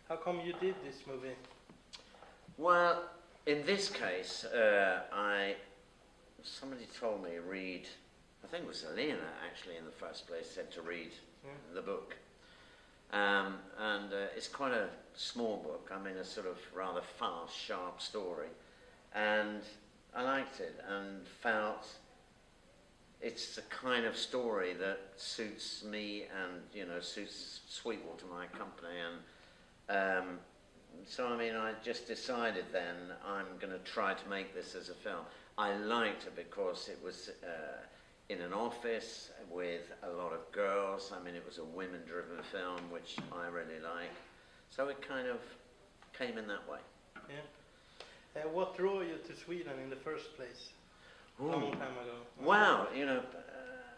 How come you did this movie? Well, in this case, somebody told me read, I think it was Elena actually in the first place, said to read the book. It's quite a small book, I mean a sort of rather fast, sharp story. And I liked it and felt it's the kind of story that suits me and, you know, suits Sweetwater, my company. And so, I mean, I just decided then I'm going to try to make this as a film. I liked it because it was in an office with a lot of girls. I mean, it was a women-driven film, which I really like. So it kind of came in that way. Yeah. What drew you to Sweden in the first place? A long time ago. Wow, you know,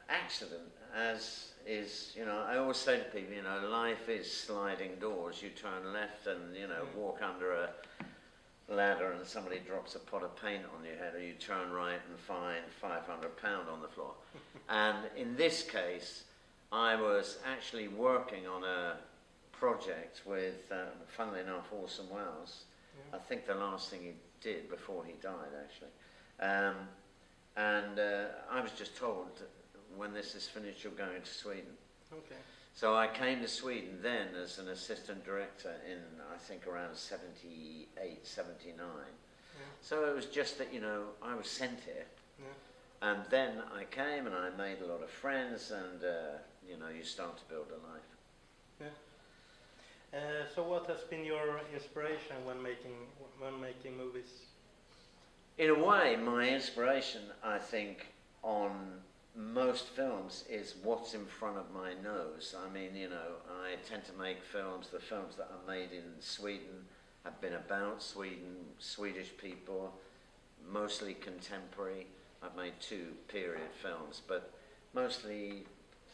accident, as is, you know, I always say to people, you know, life is sliding doors. You turn left and, you know, walk under a ladder and somebody drops a pot of paint on your head, or you turn right and find £500 on the floor. And in this case, I was actually working on a project with, funnily enough, Orson Welles. I think the last thing he did before he died, actually. I was just told that when this is finished, you're going to Sweden. Okay. So I came to Sweden then as an assistant director in, I think, around 78, 79. Yeah. So it was just that, you know, I was sent here. Yeah. And then I came and I made a lot of friends and, you know, you start to build a life. Yeah. So what has been your inspiration when making movies? In a way, my inspiration, I think, on most films is what's in front of my nose. I mean, you know, I tend to make films, the films that are made in Sweden have been about Sweden, Swedish people, mostly contemporary. I've made 2 period films, but mostly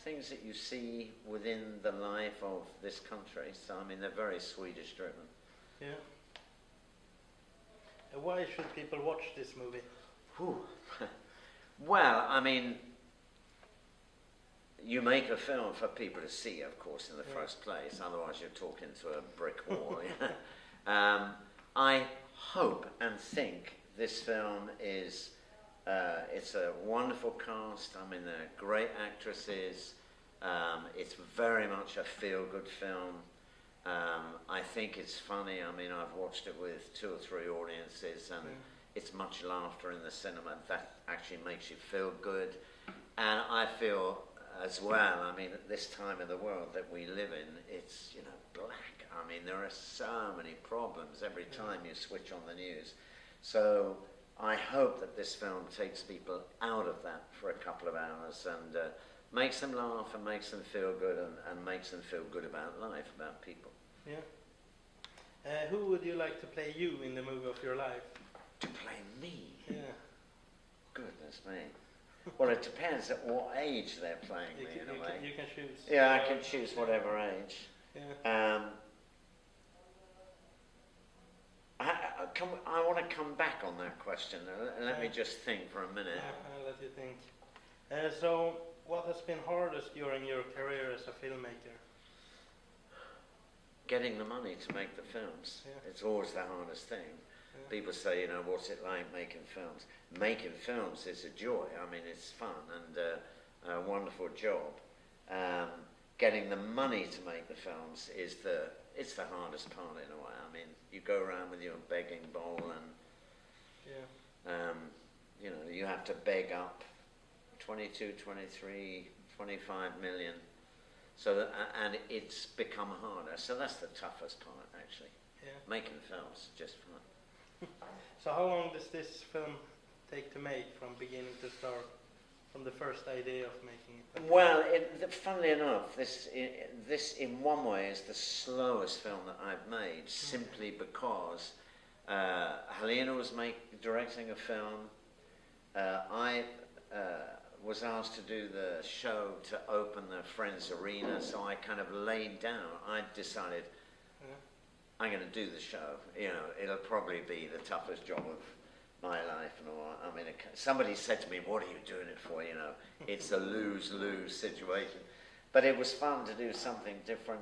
things that you see within the life of this country. So, I mean, they're very Swedish driven. Yeah. Why should people watch this movie? Well, I mean, you make a film for people to see, of course, in the first place. Otherwise, you're talking to a brick wall. I hope and think this film is, it's a wonderful cast. I mean, they're great actresses. It's very much a feel-good film. I think it's funny. I mean, I've watched it with 2 or 3 audiences, and it's much laughter in the cinema. That actually makes you feel good. And I feel as well, I mean, at this time of the world that we live in, it's, you know, black. I mean, there are so many problems every time you switch on the news. So I hope that this film takes people out of that for a couple of hours and makes them laugh and makes them feel good and makes them feel good about life, about people. Yeah. Who would you like to play you in the movie of your life? To play me? Yeah. Goodness me. Well, it depends at what age they're playing me, in a way. You can choose. Yeah, I can choose whatever age. Yeah. I want to come back on that question. Let me just think for a minute. I'll let you think. So, what has been hardest during your career as a filmmaker? Getting the money to make the films. Yeah. It's always the hardest thing. Yeah. People say, you know, what's it like making films? Making films is a joy. I mean, it's fun and a wonderful job. Getting the money to make the films is it's the hardest part in a way. I mean, you go around with your begging bowl and, you know, you have to beg up 22, 23, 25 million. So that, and it's become harder. So that's the toughest part, actually. Yeah. Making films, just fun. So how long does this film take to make from beginning to start, from the first idea of making it? Well, funnily enough, this in one way is the slowest film that I've made, simply because Helena was directing a film. I was asked to do the show to open the Friends Arena, so I kind of laid down. I decided I'm going to do the show. You know, it'll probably be the toughest job of my life and all. I mean, somebody said to me, "What are you doing it for?" You know, it's a lose-lose situation. But it was fun to do something different.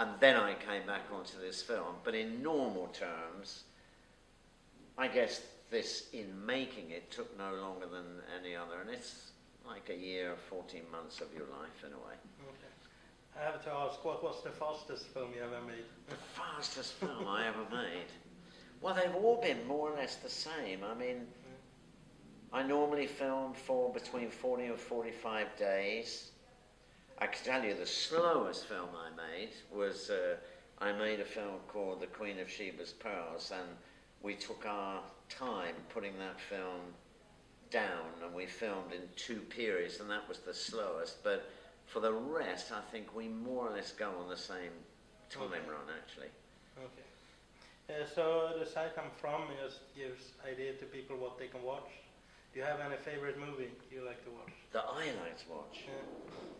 and then I came back onto this film. But in normal terms, I guess this, in making it, took no longer than any other, and it's like a year, 14 months of your life in a way. Okay. I have to ask, what was the fastest film you ever made? The fastest film I ever made? Well, they've all been more or less the same. I mean, I normally film for between 40 and 45 days. I can tell you the slowest film I made was, I made a film called The Queen of Sheba's Pearls, and we took our time putting that film down, and we filmed in 2 periods, and that was the slowest. But for the rest, I think we more or less go on the same time run, actually. Okay. So the site I'm from just gives idea to people what they can watch. Do you have any favorite movie you like to watch? That I like to watch?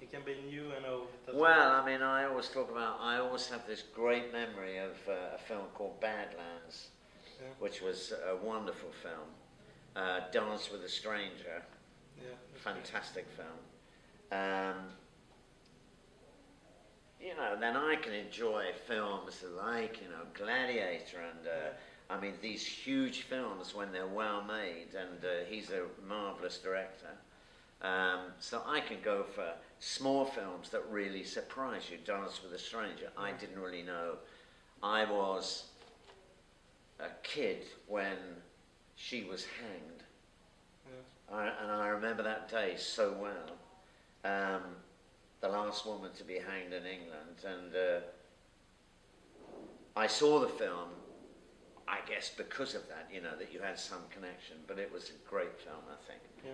It can be new and old. Well, I mean, I always have this great memory of a film called Badlands, which was a wonderful film. Dance with a Stranger, fantastic film. You know, then I can enjoy films like, you know, Gladiator and, I mean, these huge films when they're well made, and he's a marvellous director. So I can go for small films that really surprise you. Dance with a Stranger, I didn't really know. I was a kid when she was hanged. And I remember that day so well. The last woman to be hanged in England, and I saw the film, I guess because of that, you know, that you had some connection, but it was a great film, I think. Yeah.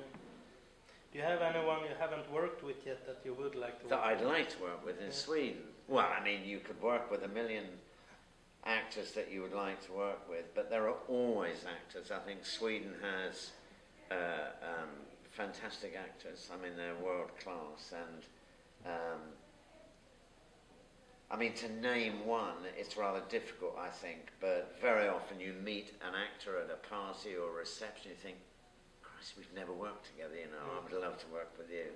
Do you have anyone you haven't worked with yet that you would like to work with? That I'd like to work with in Sweden? Well, I mean, you could work with a million actors that you would like to work with, but there are always actors. I think Sweden has fantastic actors. I mean, they're world class, and I mean, to name one, it's rather difficult, I think, but very often you meet an actor at a party or a reception, you think, Christ, we've never worked together, you know, I would love to work with you.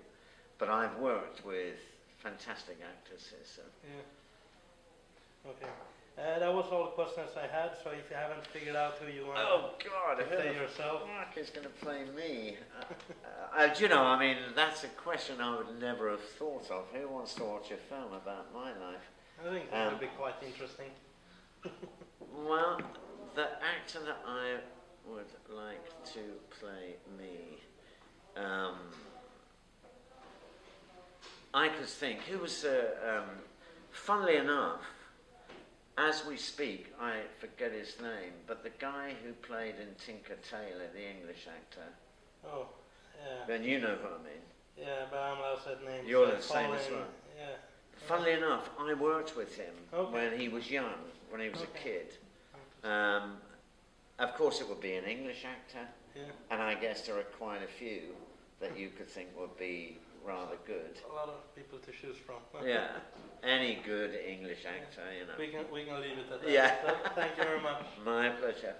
But I've worked with fantastic actresses. So. Yeah. Okay. That was all the questions I had, so if you haven't figured out who you want to play yourself. Mark is going to play me. Do you know, I mean, that's a question I would never have thought of. Who wants to watch a film about my life? I think that would be quite interesting. Well, the actor that I would like to play me, I could think, who was, funnily enough, as we speak, I forget his name, but the guy who played in Tinker Tailor, the English actor. Oh, yeah. Then you know who I mean. Yeah, but I'm lost at names. You're the same as well. Yeah. Funnily enough, I worked with him when he was young, when he was a kid. Of course, it would be an English actor, and I guess there are quite a few that you could think would be rather good. A lot of people to choose from. Yeah, any good English actor, you know. We can leave it at that. Yeah. So, thank you very much. My pleasure.